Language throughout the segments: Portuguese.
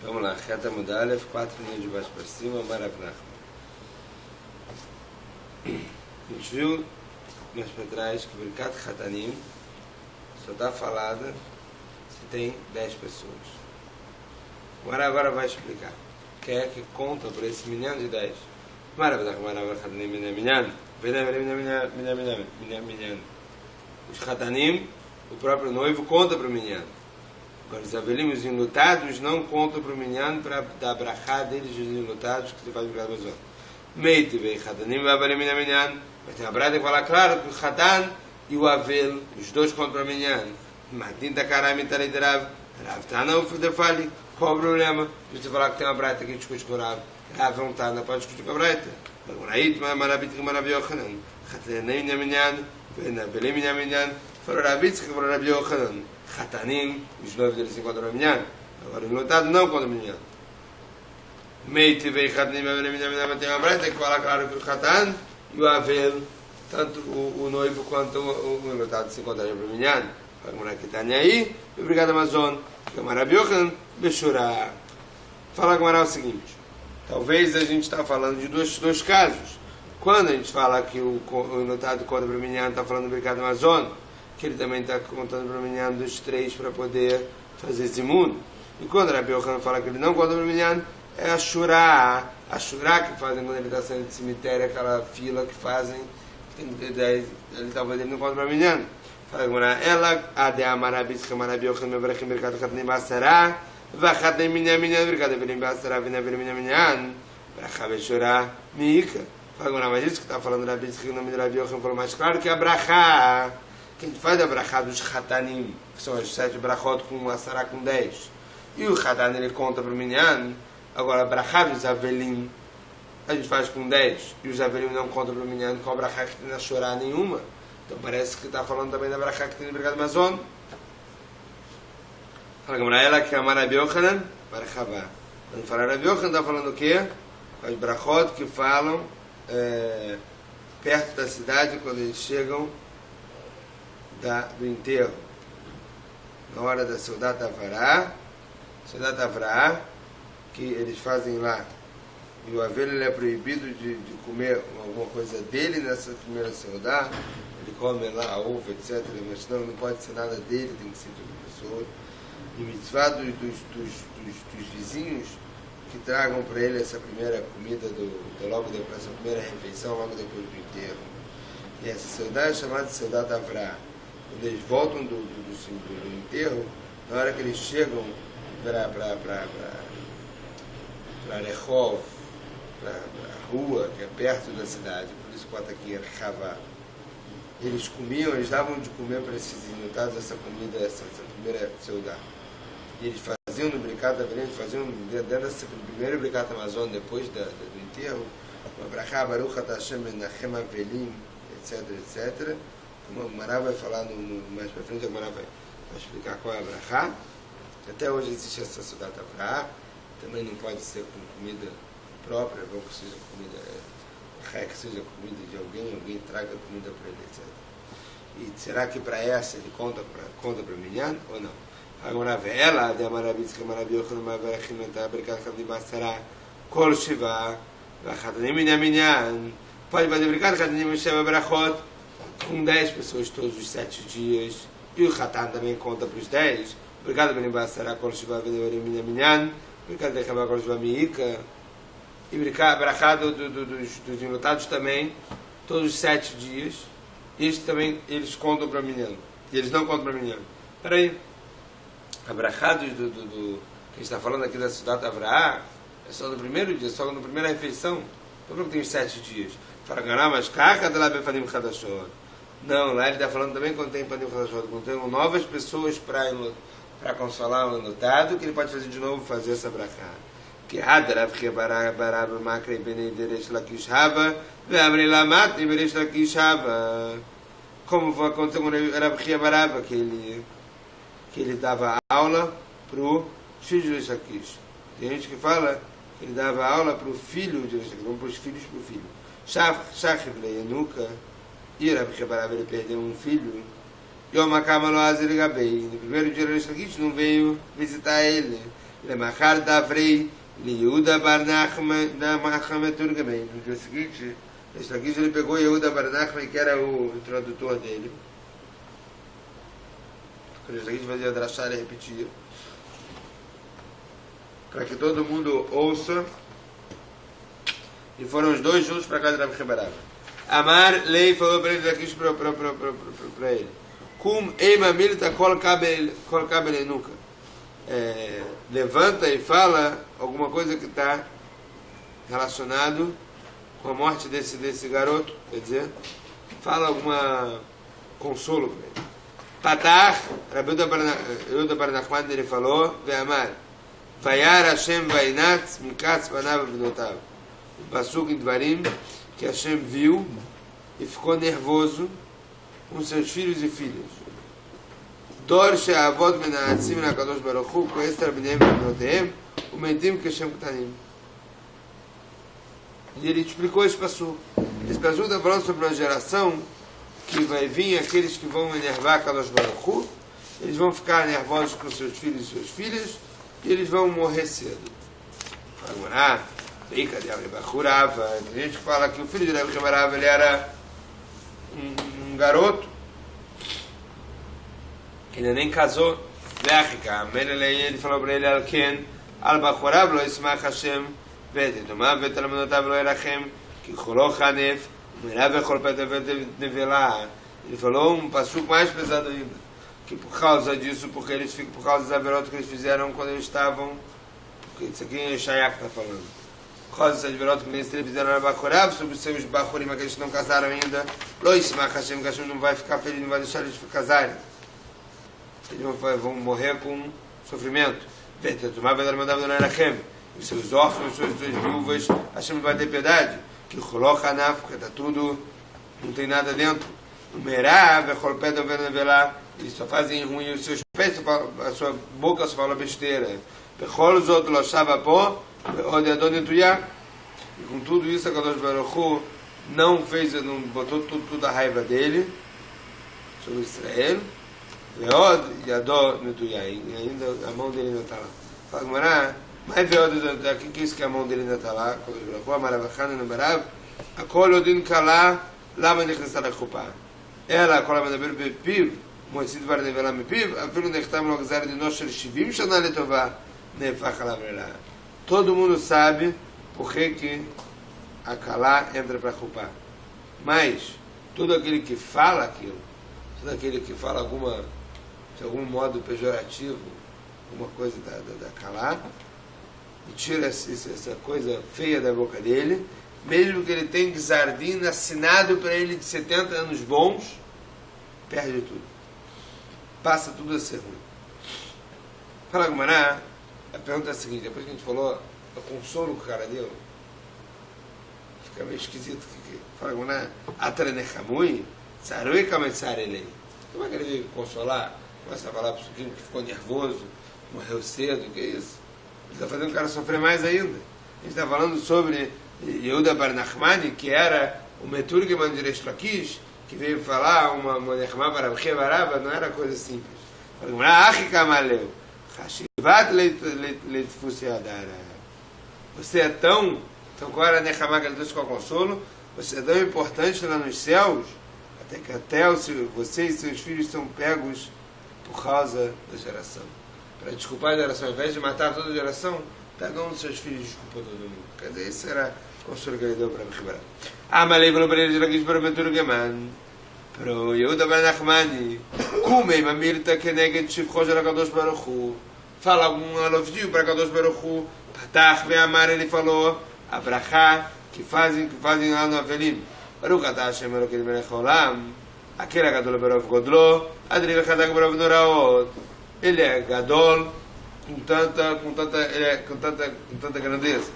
Vamos lá, Reta Mudalef, 4 linhas de baixo para cima, Marav Nachman. A gente viu mais para trás que Birkat Hatanim só está falada se tem 10 pessoas. O Marav agora vai explicar. Quem é que conta por esse minyan de 10? Marav Nachman, Marav Hatanim, minyan. Os Hatanim, o próprio noivo, conta para o minyan. Agora, os avelim, os enlutados, não contam para o minyan para dar brachá deles, os enlutados, que se faz obrigado a zona. Meite vem Hatanim e avelim minyan. Mas tem a brada que fala claro que o Hatan e o Avel, os dois contam para o minyan. Matin da carai mitarei de Rav. Rav Tana o Fudefali. Qual o problema? Você falar que tem uma brada que discute com o Rav. Rav não está, não pode discutir com a brada. Agora, Marabit e Marabi Yochanan. Hatanim minyan, avelim minyan. Falou Rabit que falou Rabi Yochanan. Hatanim, os noivos deles se encontram no minyan. Agora, o enlutado não conta o minyan. Meite vei Hatanim e avelim minyan. Tem uma brada que fala claro que o Hatan e o Avel, tanto o noivo quanto o enlutado se encontrarem para o minyan. Agora, que está aí, obrigado Amazon. Que é Marabi Yochanan, Bechurá. Fala com o seguinte. Talvez a gente está falando de dois casos. Quando a gente fala que o enlutado conta para o minyan, está falando do Birkat Amazon, que ele também está contando para o minyan dos 3 para poder fazer zimun. E quando Rabi Yochanan fala que ele não conta para o minyan, é a shurá. A shurá que fazem quando ele está saindo do cemitério, aquela fila que fazem, ele talvez ele não conta para o minyan. Fala agora, ela, a de Amarabis, que Marabi Yochanan, me brachim Birkat Hatanim Basará, Vachatanim minyan Birkat Avelim Basará, Vina Avelim minyan, Brachá Bechurá, Miika. Fala agora, mas isso que está falando Rabi, que o nome de Rabi Yochanan falou mais claro, que é a brachá. Quem faz a brachá dos Hatanim, que são as 7 brachot com a Sará com 10, e o Hatan ele conta para o minyan. Agora a brachá dos Avelim a gente faz com 10, e os Avelim não contam para o minyan com a brachá que tem na Shorá nenhuma. Então parece que está falando também da brachá que tem no Birkat Amazon. Fala com ela que é a Marabi Yochanan, Barachavá. Quando fala Rabi Yochanan, está falando o quê? As brachot que falam perto da cidade, quando eles chegam do enterro, na hora da Seudat Avrah, que eles fazem lá, e o Avel ele é proibido de comer alguma coisa dele nessa primeira Seudat, ele come lá a uva, etc., mas não pode ser nada dele, tem que ser de outra pessoa. E mitzvah dos vizinhos que tragam para ele essa primeira comida, logo depois, essa primeira refeição, logo depois do enterro. E essa Seudat é chamada de Seudat Avrah. Quando eles voltam do enterro, na hora que eles chegam para Rehov, para a rua, que é perto da cidade, por isso bota aqui Rechavá, eles davam de comer para esses enlutados essa comida, essa primeira Seudat. E eles faziam no Birkat Avelim, faziam dentro desse primeiro Birkat Amazon, depois do enterro, uma brachá, Baruch Atah Hashem Menachem Avelim, etc. Como o Mará vai falar mais para frente, o Mará vai explicar qual é a brachá. Até hoje existe essa Seudat Avrah, também não pode ser com comida própria, é bom que seja comida, que seja comida de alguém traga comida para ele, etc. E será que para essa ele conta para o minyan ou não? Agora, ela, de Amarabis, que Marabi Yochanan, Maverachim, Birkat Hatanim Basará, Kol Shiva, Hatanim minyan, pode fazer Birkat Hatanim Sheva Brachot, com 10 pessoas todos os 7 dias, e o Hatan também conta para os 10, Birkat Hatanim Basará, Kol Shiva, Venevarim minyan, Birkat Hatanim Kol Shiva Miika, e Brachá dos enlutados também, todos os 7 dias, eles contam para o minyan, e eles não contam para o minyan. Espera aí. A brachá que a gente está falando aqui da Seudat Avrah é só no primeiro dia, só na primeira refeição. Por que tem os 7 dias? Fala, mas caca de lá befanim chadashot. Não, lá ele está falando também quando tem panim chadashot, quando tem novas pessoas para consolar o enlutado, que ele pode fazer de novo, fazer essa brachá. Que Rav Chia Barab Makrei Benei Deresh Lakish Hava Ve'amrei Lamat Deresh Lakish Hava. Como vai acontecer com Rav Chia Barab, que ele dava aula para o filho de Reish Lakish. Tem gente que fala que ele dava aula para o filho de Reish Lakish, vamos para os filhos para o filho. Shachiv Leyanuka, e Rav Chia Barab ele perdeu um filho, Yom HaKama Lo Azer Gabei. No primeiro dia Reish Lakish não veio visitar ele. Lemachar Davrei, Yehuda Bar Nachman Turgemen. No dia seguinte, esse aqui ele pegou Yehuda Bar Nachman, que era o tradutor dele. Quando esse aqui fazia drachá, ele repetia. Para que todo mundo ouça. E foram os dois juntos para casa de Rabi Chebarava. Amar Lei falou para ele aqui para ele. Kum Eima Milta Kol Kabel Enuka. Levanta e fala alguma coisa que está relacionado com a morte desse garoto. Quer dizer, fala alguma consolo para ele. Patach, Rabi Yehuda Bar Nachman, ele falou, Ve'amar, Vayar Hashem Vainatz Mikatz Panav V'notav. O Pasuk em Dvarim, que Hashem viu e ficou nervoso com seus filhos e filhas. Dor she'avot mena'atzim la'kadosh baruch hu, ko'ester b'neim v'bnoteim, u'mentim k'Hashem k'tanim. E ele explicou esse Pasuk. Esse Pasuk está falando sobre uma geração que vai vir aqueles que vão enervar Kadosh Baruch Hu, eles vão ficar nervosos com seus filhos e suas filhas, e eles vão morrer cedo. Fala, fica de Rabi Bachurava. Tem gente que fala que o filho de Rabi Chebarava, ele era um garoto, que ainda nem casou. Ele falou para ele, Alken, Al-Bachurav lo ismach Hashem, ותתומם ותלמדותיו לא ירחם, כי חולו חנף, ומראה וכל פתע ונבלה. Ele falou um passuco mais pesado ainda, que por causa disso, porque eles ficam, por causa das averotas que eles fizeram quando eles estavam, porque isso aqui é Shayak está falando, por causa dessas averotas que eles fizeram na Bachurav, sobre os seus Bachurim, que eles não casaram ainda, Lo Yismach Hashem, que Hashem não vai ficar feliz, não vai deixar eles casarem. Eles vão morrer com sofrimento. ותתומם ותלמדותיו לא ירחם. E seus órfãos, suas viúvas, Hashem vai ter piedade. Que Choló Hanaf, que está tudo, não tem nada dentro. O Merá, Vecholpé, Dovenevelá, eles só fazem ruim, os seus pés, a sua boca só fala besteira. Bechol os outros, Loshava Pó, Odeadon Netuyá. E com tudo isso, a Kadosh Baruch Hu não fez, não botou tudo a raiva dele sobre Israel. Veod Yadon Netuyá, e ainda a mão dele ainda está lá. Fala, Mará. Mas aqui que isso que a mão dele ainda está lá, a Kolodin Kalá, lama necessar a culpa. Ela, quando ela מדבר בפיו, מוציא דבר נבלה מפיו, אפילו נחתם לו גזר דינו של 70 שנה לטובה, נהפך עליו לרעה. Todo mundo sabe por que a Kalá entra para a culpa. Mas, todo aquele que fala aquilo, todo aquele que fala de algum modo pejorativo, alguma coisa da Kalá, e tira essa coisa feia da boca dele, mesmo que ele tenha Gzardin assinado para ele de 70 anos bons, perde tudo. Passa tudo a ser ruim. Fala Gumará, a pergunta é a seguinte, depois que a gente falou o consolo que o cara deu, fica meio esquisito. Fala Gumará, Atranechamui, Sarui Kametsarelei. Como é que ele veio consolar? Começa a falar para o suquinho que ficou nervoso, morreu cedo, que é isso? Ele está fazendo o cara sofrer mais ainda. A gente está falando sobre Yehuda Bar Nachmani, que era o Meturgeman de Reish Lakish, que veio falar uma Nechma para Rabi Chebarava, não era coisa simples. Você é tão qual era a Nechma que ele trouxe com o consolo? Você é tão importante lá nos céus, até que você e seus filhos são pegos por causa da geração. Para desculpar a geração, ao invés de matar toda a geração, pega um dos seus filhos e desculpa todo mundo. Quer dizer, esse era o consolo que ele deu para Rabi Chebarava. Amalei falou para ele, Lakish para Meturgeman, para o Yehuda Bar Nachmani, Kumei Mamirta Keneged Shivcho de Kadosh Baruch Hu. Fala algum elogio para Kadosh Baruch Hu. Patach Ve'amar, ele falou, Abrahá, que fazem lá no Avelim. Baruch Atah Hashem Elokeinu melech haolam, aquele Gadol Berov Godlo, Adri Vechazak Berov Noraot. Ele é Gadol com tanta grandeza.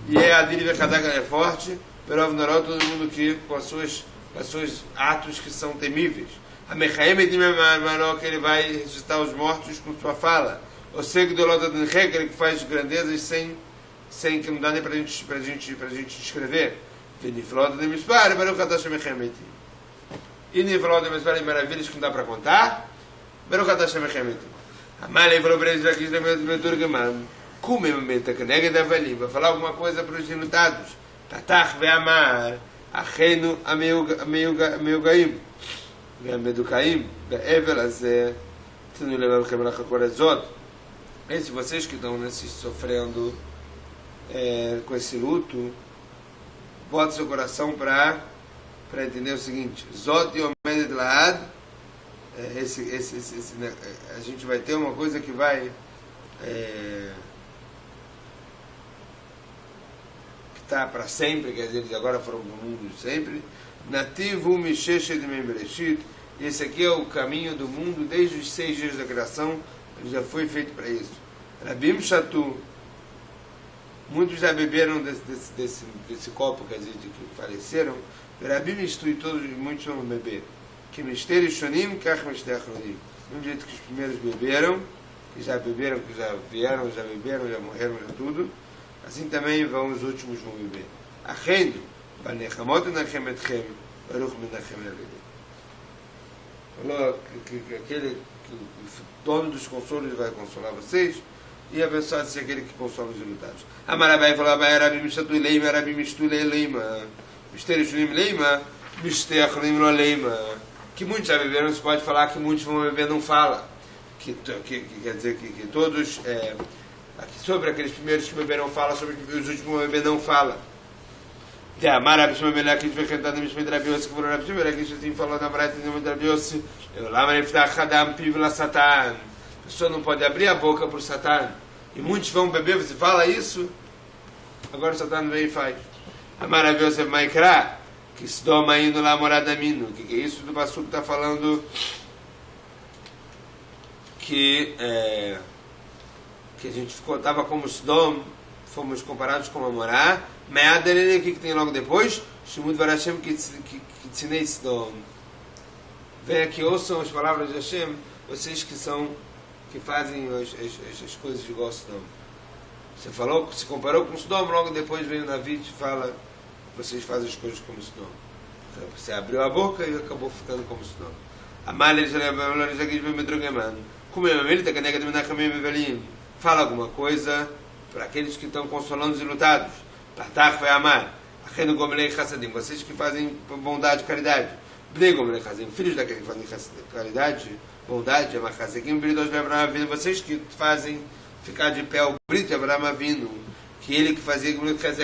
E é Adri Vechazak, é forte, Berov Noraot, todo mundo que com os seus atos que são temíveis. A Mechaim Edim Emanó, que ele vai ressuscitar os mortos com sua fala. O Segdolot Adonai, aquele que faz grandezas sem que não dá nem pra gente descrever. E Niflot de Mispar, Baruch Atah Hashem Mechaim Edim. E Niflot de Mispar, maravilhas que não dá para contar. Baruch Atah Hashem Mechaim Edim. Amalei falou para eles aqui, Meturgeman, Como vai falar alguma coisa para os enlutados. Tatach ve'amar, achenu ameugaim, ve'amedukaim, ve'evel azeh, tenu levarchem lachakorazot. Esses vocês que estão sofrendo com esse luto, bota seu coração para entender o seguinte: Zot yomedet laad, a gente vai ter uma coisa que vai que está para sempre, quer dizer, eles agora foram para o mundo sempre. Nativu misheshet membereshit, e esse aqui é o caminho do mundo desde os 6 dias da criação, ele já foi feito para isso. Rabim Shatu, muitos já beberam desse copo, quer dizer, de que faleceram. Rabim Istui, todos, muitos vão beber. Que mistério shonim, kach mistério achronim. Do jeito que os primeiros beberam, que já beberam, que já vieram, já beberam, já morreram, já tudo, assim também os últimos vão beber. Achendo, banechamot enachem etchem, baruch menachem evedem. Falou que o dono dos consolos vai consolar vocês, e abençoado seja aquele que consola os enlutados. Amarabai falou, Rabim Mishatu Leima, Rabim Mishtu Leima, Mistério Shunim Leima, Mistério Achronim Lo Leima. Que muitos já beberam, se pode falar que muitos vão beber, não fala. Que quer dizer que todos, sobre aqueles primeiros que beberam fala, sobre os últimos que vão beber não fala. Amar Rabim Melech, que foi cantado em Mishmet Rabiossi, que falou Rabim Melech, que assim falou na Braita de Mishmet Rabiossi, eu lá Mariftar Hadam Pivla Satan. A pessoa não pode abrir a boca para o Satan. E muitos vão beber, você fala isso, agora o Satan vem e faz. Amar Rabim Yosef Maikra, que se doma indo lá morada mino. O que é isso do Passuco que está falando? Que a gente estava como Sodom, fomos comparados com Amorá. Me'aderene, o que tem logo depois? Shemud Varashem Kitzinei Sodom. Vem aqui, ouçam as palavras de Hashem, vocês que fazem as coisas igual a Sodom. Você falou, se comparou com Sodom, logo depois vem o David e fala, vocês fazem as coisas como Sodom. Você abriu a boca e acabou ficando como Sodom. Fala alguma coisa para aqueles que estão consolando os enlutados. Tatach vai amar. Vocês que fazem bondade e caridade. Filhos daqueles que fazem caridade, bondade, vocês que fazem ficar de pé o Brit de Abraham Avinu, que ele que fazia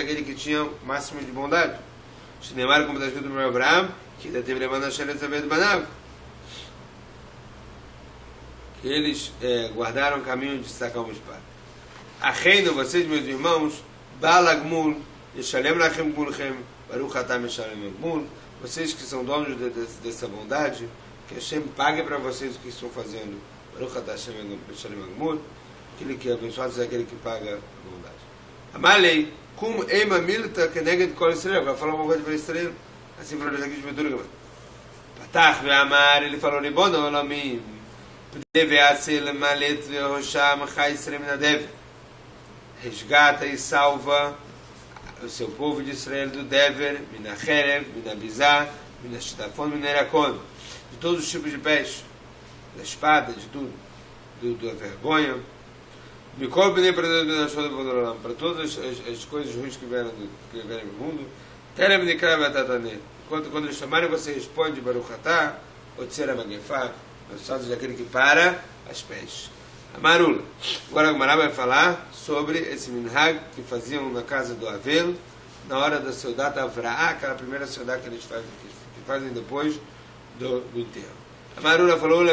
aquele que tinha o máximo de bondade. Shinemar, como está escrito no Abraham, que ainda teve lemando a Sheretz Aved Banav, que eles guardaram o caminho de sacar uma espada. Acheinu, vocês, meus irmãos, Balagmul, Yeshalem Lachem Gulchem, Baruch Atam Yeshalem Gmul, vocês que são donos dessa bondade, que Hashem pague para vocês o que estão fazendo. Baruch Atam Yeshalem Gmul, aquele que é abençoado é aquele que paga a bondade. Amalei, Kum Ema Milta, Keneged Kol Israel, vai falar uma coisa para Israel, assim falou aqui de Beturga. Patach Ve'amar, ele falou, Ribono Olamim, Malet Ve'osham Chai Israel Minadev, resgata e salva o seu povo de Israel do Dever, Minacherev, Minabizá, Minashitafon, Minerakon, de todos os tipos de peixe, da espada, de tudo, da vergonha, para todas as coisas ruins que vieram no mundo. Quando eles chamarem, você responde Baruch Atah, Otsera Magefá, abençoados daquele que para as pestes. Amarula. Agora a Gemara vai falar sobre esse minhag que faziam na casa do Avel, na hora da Seudat Avrahá, aquela primeira Seudat que eles fazem depois do enterro. Amarula falou, a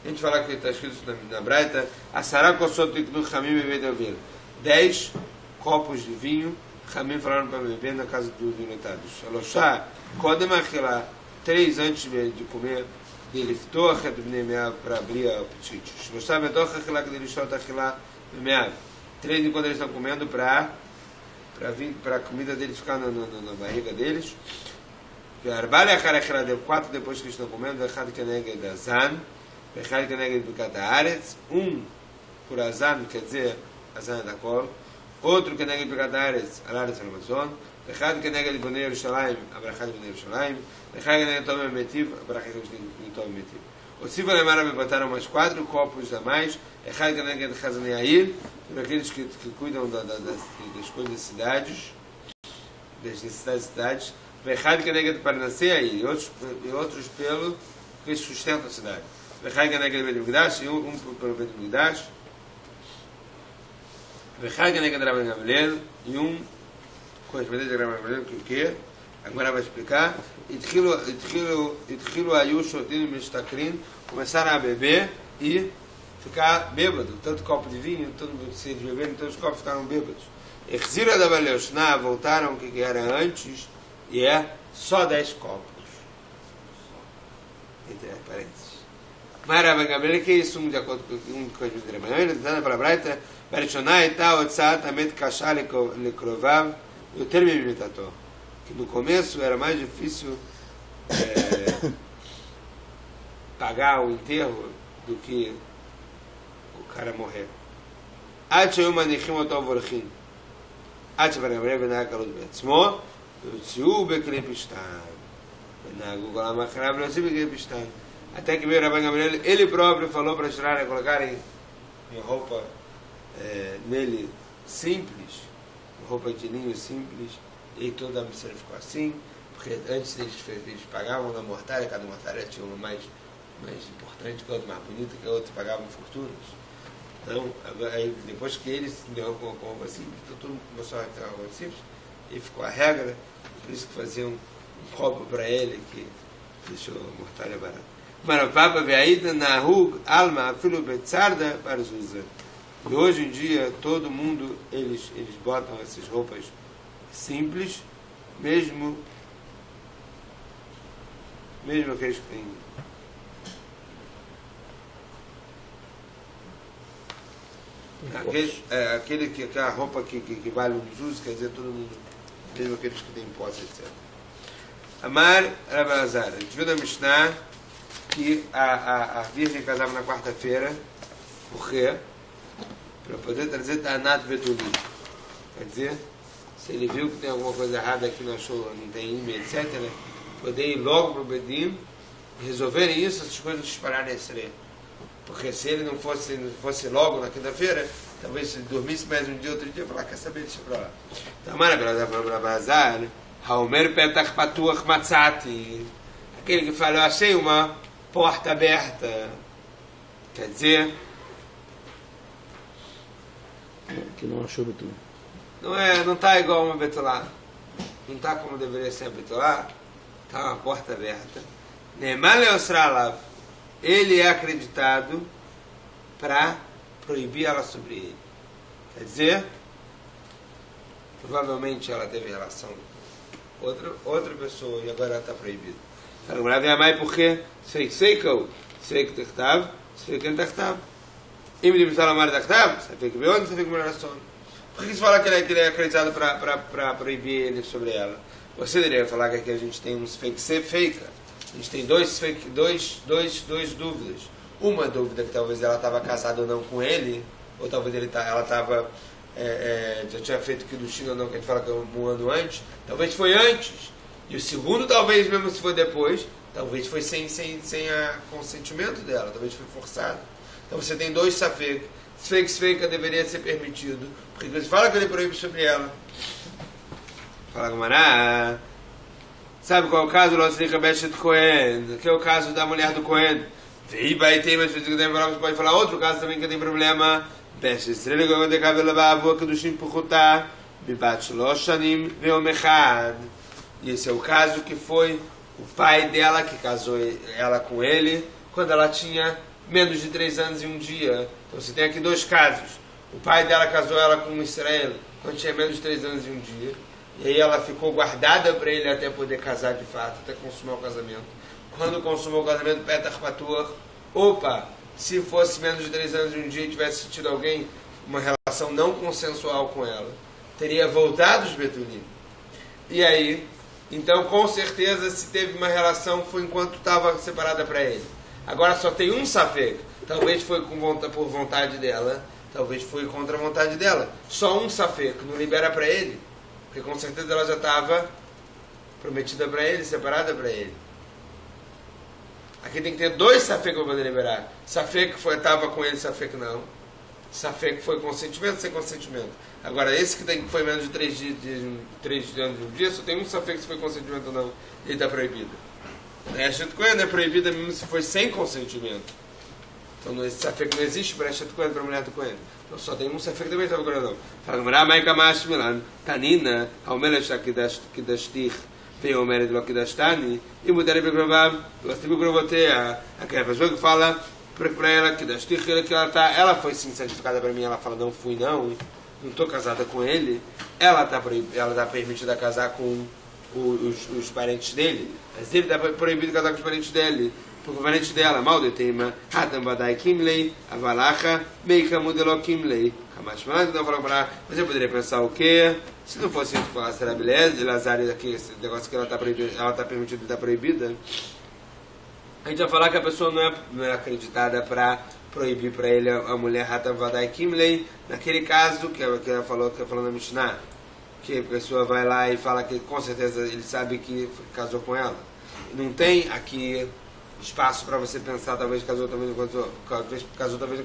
gente fala que está escrito na Braita, Asará Kosot Iknu Chamim Bebet Avel. 10 copos de vinho, Chamim falaram para beber na casa dos enlutados. Shaloshá, Kodem Achilá, 3 antes de comer, de לפתוח את בני מאב para abrir o apetite. 3 בתוך אכילה כדי לשתות את האכילה במאב. 3 enquanto eles estão comendo para a comida deles ficar na barriga deles. 4 depois que eles estão comendo, 1 כנגד הזן, 1 כנגד בקעת הארץ, por azan, quer dizer, azan da cor, outro כנגד בקעת הארץ, על הארץ המזון, 1 כנגד בני ירושלים, הברכה לבני ירושלים, 1 כנגד טוב ומטיב, הברכה לבני טוב ומטיב. O Siva Lemara me botaram mais 4 copos a mais. Echad Ganeged Hazaneair, para aqueles que cuidam das coisas das cidades, das necessidades das cidades. Echad Ganeged Parnaseair, e outros pelo que sustentam a cidade. Echad Ganeged Bedmigdash, e um pelo Bedmigdash. Echad Ganeged Rabban Gamliel, e um correspondente a Rabban Gamliel, que o quê? Agora vai explicar. Itchilu Ayushotin Mistakrin, começaram a beber e ficar bêbado. Tanto copo de vinho, tanto se eles beberam, todos os copos ficaram bêbados. Echzira da Valeushna, voltaram o que era antes, e é só 10 copos. Entre parênteses. Mas Rabban Gamliel, que é isso, de acordo com o que eu Rabban Gamliel, dizendo para a Braita, Barishonah eta otzat amet kasha lekrovav, e o termo imitator. Que no começo era mais difícil pagar o enterro do que o cara morrer. עד שהיו מניחים אותו וולכים. עד שברגמליאל ונהג קלות בעצמו, והוציאו בכלי פשתיים. ונהגו כל העם אחריו ולהוציא בכלי פשתיים. Até que veio Rabban Gamliel, ele próprio falou para tirar e colocarem roupa nele simples, roupa de linho simples, e toda a missão ficou assim, porque antes eles pagavam na mortalha, cada mortalha tinha uma mais importante que a outra, mais bonita que a outra, pagavam fortunas. Então, aí, depois que eles se deu com roupa simples, então todo mundo começou a ter uma roupa simples, e ficou a regra, por isso que faziam um copo para ele, que deixou a mortalha barata. Maravapa veaida nahug alma afilo betzarda barzuza. E hoje em dia todo mundo eles botam essas roupas simples, mesmo aqueles que têm aquele que a roupa que vale uns usos, quer dizer, todo mundo, mesmo aqueles que têm posse, etc. Amar Rav Elazar, a gente viu na Mishnah que a virgem casava na quarta-feira, por quê? Para poder trazer Tanat Betulim. Quer dizer, se ele viu que tem alguma coisa errada aqui, não achou, não tem imã, etc., poder ir logo para o Bedim, resolverem isso, essas coisas espalharem esse rei. Porque se ele não fosse logo na quinta-feira, talvez se dormisse mais um dia, outro dia, falar, quer saber, deixa para lá. Então, Maravilha, falou para Bazar, Haomer Petach Patuach Matzati, aquele que falou, achei uma porta aberta, quer dizer, que não achou Betulá. Não está igual uma Betulá, não está como deveria ser a Betulá, está uma porta aberta. Neman Leosralav, ele é acreditado para proibir ela sobre ele. Quer dizer, provavelmente ela teve relação com outra pessoa e agora ela está proibida. Agora vem a mãe porque sei que tertav, sei que tertav. E me disse a Lamar tertav, sei que beon, sei que relação. Por que você fala que ele é acreditado para proibir ele sobre ela? Você deveria falar que aqui a gente tem uns fake. A gente tem duas dúvidas. Uma dúvida que talvez ela estava casada ou não com ele, ou talvez ela estava já tinha feito Kiddushin ou não, que a gente fala que é um ano antes. Talvez foi antes. E o segundo, talvez mesmo se for depois, talvez foi sem a consentimento dela, talvez foi forçado. Então você tem dois safek. Sfeika deveria ser permitido, porque você fala que ele proíbe sobre ela. Fala Gumará. Sabe qual é o caso? Que é o caso da mulher do Cohen. Você pode falar outro caso também que tem problema. E esse é o caso que foi o pai dela que casou ela com ele quando ela tinha menos de 3 anos e um dia. Então você tem aqui dois casos. O pai dela casou ela com Israel quando tinha menos de 3 anos e um dia. E aí ela ficou guardada para ele até poder casar de fato, até consumar o casamento. Quando consumou o casamento, Petach Patuach, se fosse menos de 3 anos e um dia e tivesse tido alguém, uma relação não consensual com ela, teria voltado os Betulim. E aí, então com certeza se teve uma relação foi enquanto estava separada para ele. Agora só tem um safek, talvez foi por vontade dela, talvez foi contra a vontade dela. Só um safek, não libera para ele. Porque com certeza ela já estava prometida para ele, separada para ele. Aqui tem que ter 2 safek para poder liberar. Safek estava com ele, safek não. Safek foi consentimento, sem consentimento. Agora, esse que foi menos de 3 anos de um dia, só tem um safek se foi consentimento ou não. Ele está proibido. A Eshet Kohen é proibida mesmo se foi sem consentimento. Então, esse safek não existe para a Eshet Kohen, para a mulher do Kohen. Então, só tem um safek também, estava agora não. Fala, Mara, Maika Mash Milan, Tanina, Haumelesh Akidashtich, Veio o mérito do Akidashtani, e Mudere Begrovav, Lastim Grovotea, aquela pessoa que fala para ela que ela foi sim santificada para mim, ela fala, não fui não estou casada com ele, ela tá permitida casar com os parentes dele, mas ele está proibido casar com os parentes dele, porque o parente dela, mal de tema, Hatam Badai Kimlei, Avalacha, Meika Mudelo Kimlei, Kamashman, então falou para ela, mas eu poderia pensar o quê? Se não fosse isso que falasse, era beleza, Lazar, esse negócio que ela está permitida e está proibida, a gente vai falar que a pessoa não é acreditada para proibir para ele a mulher Hatam Vadai Kimlei, naquele caso que ela falou na Mishnah, que a pessoa vai lá e fala que com certeza ele sabe que casou com ela. Não tem aqui espaço para você pensar, talvez casou, talvez não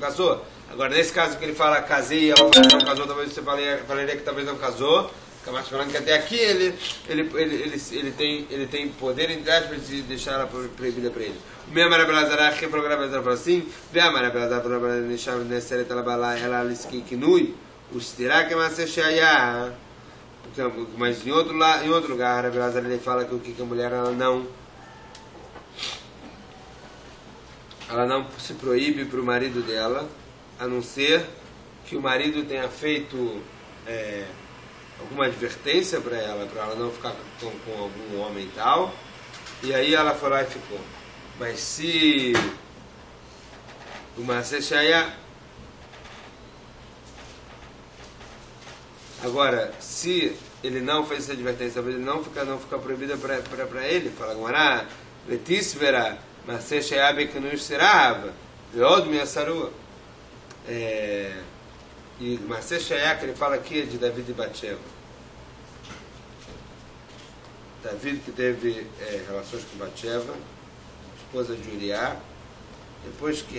casou. Agora, nesse caso que ele fala casei e ela não casou, talvez você falaria que talvez não casou. Mas falando que até aqui ele tem poder, entre aspas, de deixar ela proibida para ele. O meu Amara Belazar, que programa fala assim, vê a Amara Belazar, deixar nessa ela lisquiquinui, o estirá que mais seja, mas em outro lugar, a Belazar ele fala que o que a mulher ela não se proíbe para o marido dela, a não ser que o marido tenha feito alguma advertência para ela não ficar com algum homem e tal, e aí ela foi lá e ficou. Mas se o Masechaya, agora, se ele não fez essa advertência, talvez ele não ficar proibida para ele, fala agora, Letísvera, Masechaya Bekinush Serava, Veod Miasarua. E Masechaya, que ele fala aqui, é de David e Batsheva. David que teve relações com Batsheva, esposa de Uriah, depois que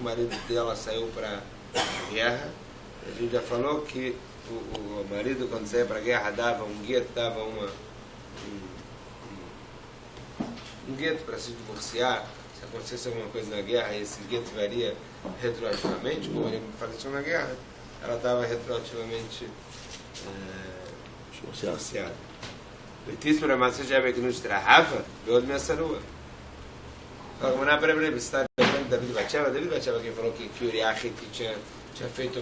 o marido dela saiu para a guerra, a gente já falou que o marido, quando saía para a guerra, dava um gueto, um gueto para se divorciar, se acontecesse alguma coisa na guerra, esse gueto varia retroativamente, como ele faleceu na guerra, ela estava retroativamente divorciada. Letícia para Massa já que nos trahava, veio de minha sarua. Fala, mas não, peraí, você está lembrando de David Batsheva? David Batsheva quem falou que Uriah tinha feito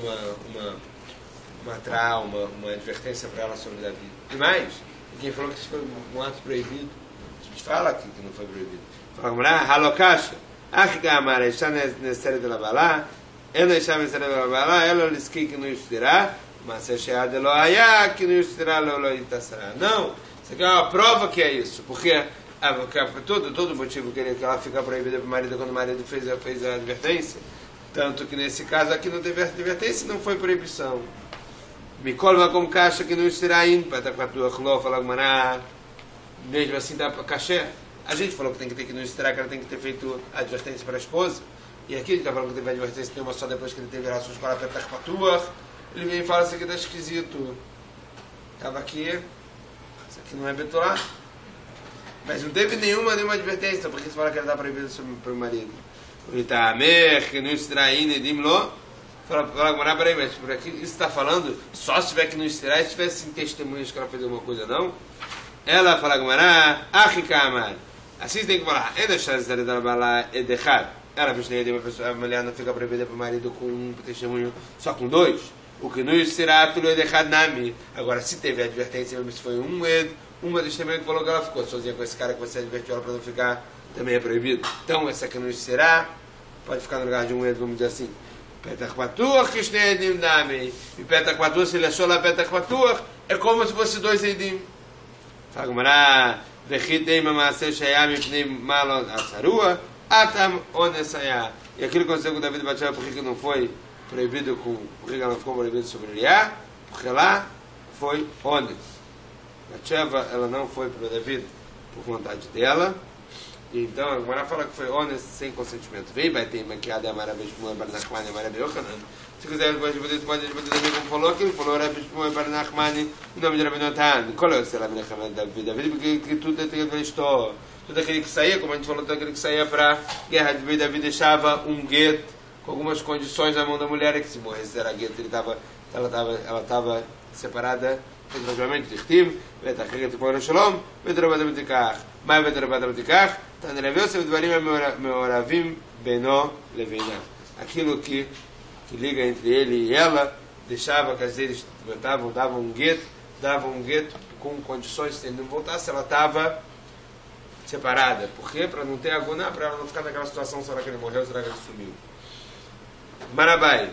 uma advertência para ela sobre David. E mais, quem falou que isso foi um ato proibido? A gente fala aqui que não foi proibido. Fala, mas não, halokasha. Achika amara, está na série de Labalá, ela está na série de Labalá, ela lisquei que não estirá, mas se achar de Loaya, que não estirá, Loitasará. Não! Isso aqui é uma prova que é isso, porque todo motivo que ela fica proibida para o marido quando o marido fez a advertência, tanto que nesse caso aqui não teve advertência, não foi proibição. Me colma como caixa que não estirá indo, para estar com a tua reló, falar maná, mesmo assim dá para cachê. A gente falou que tem que ter que não estirar, que ela tem que ter feito a advertência para a esposa, e aqui a gente está falando que teve a advertência tem uma só depois que ele teve relações com ela para estar com a tua. Ele vem e fala, isso aqui está esquisito. Estava aqui. Isso aqui não é betulá. Mas não teve nenhuma advertência, porque você fala que ela está proibida para o marido. Ele está que não extrair, dimlo. Fala, peraí, mas por aqui isso está falando só se tiver que não extrair, se tivesse testemunhas que ela fez alguma coisa, não? Ela fala, Gmará, Achikamar. Assim tem que falar, ela a mulher não fica proibida para o marido com um testemunho, só com 2. O que não será tudo nami. Agora, se teve advertência, mesmo se foi uma testemunha que falou que ela ficou sozinha com esse cara que você advertiu ela para não ficar, também é proibido. Então, essa que não será, pode ficar no lugar de um edo, vamos dizer assim. Petach Patuach, que Shnei Nami. E Petach Patuach, se ele achou lá Petach Patuach, é como se fosse 2 edim. Fala, Gmará, Vechitei Mamase Shayam Ipnei Malon Asarua, Atam Onesayá. E aquilo que aconteceu com David Batsheva, por que não foi proibido por que ela não ficou proibida sobre Uriah? Porque lá foi Ones. Batsheva, ela não foi para David por vontade dela, E então, a Gemara fala que foi honest sem consentimento. Veio, vai ter maquiada a Mara Beshmuel Barnachmani e Mara Beochanan. Se quiser, depois de poder tomar como falou que ele falou Rabbi Shmuel Barnachmani em nome de Rabbi Natan. Qual é o seu Rabbi David? David, porque tudo é aquele tudo aquele que saía, como a gente falou, tudo aquele que saía para a guerra de David deixava um gueto com algumas condições na mão da mulher, que se morresse era gueto, ela estava separada provavelmente de Chtiv, ותחגת כמו לשלום, ותרבת המתיקח. מה ותרבת המתיקח? תנרבי יוסף דברים המעורבים בינו לבינה. Aquilo que liga entre ele e ela, deixava que eles davam um gueto com condições, se ele não voltasse, ela estava separada. Por quê? Para não ter agonia, para ela não ficar naquela situação, será que ele morreu, será que ele sumiu? Marabai.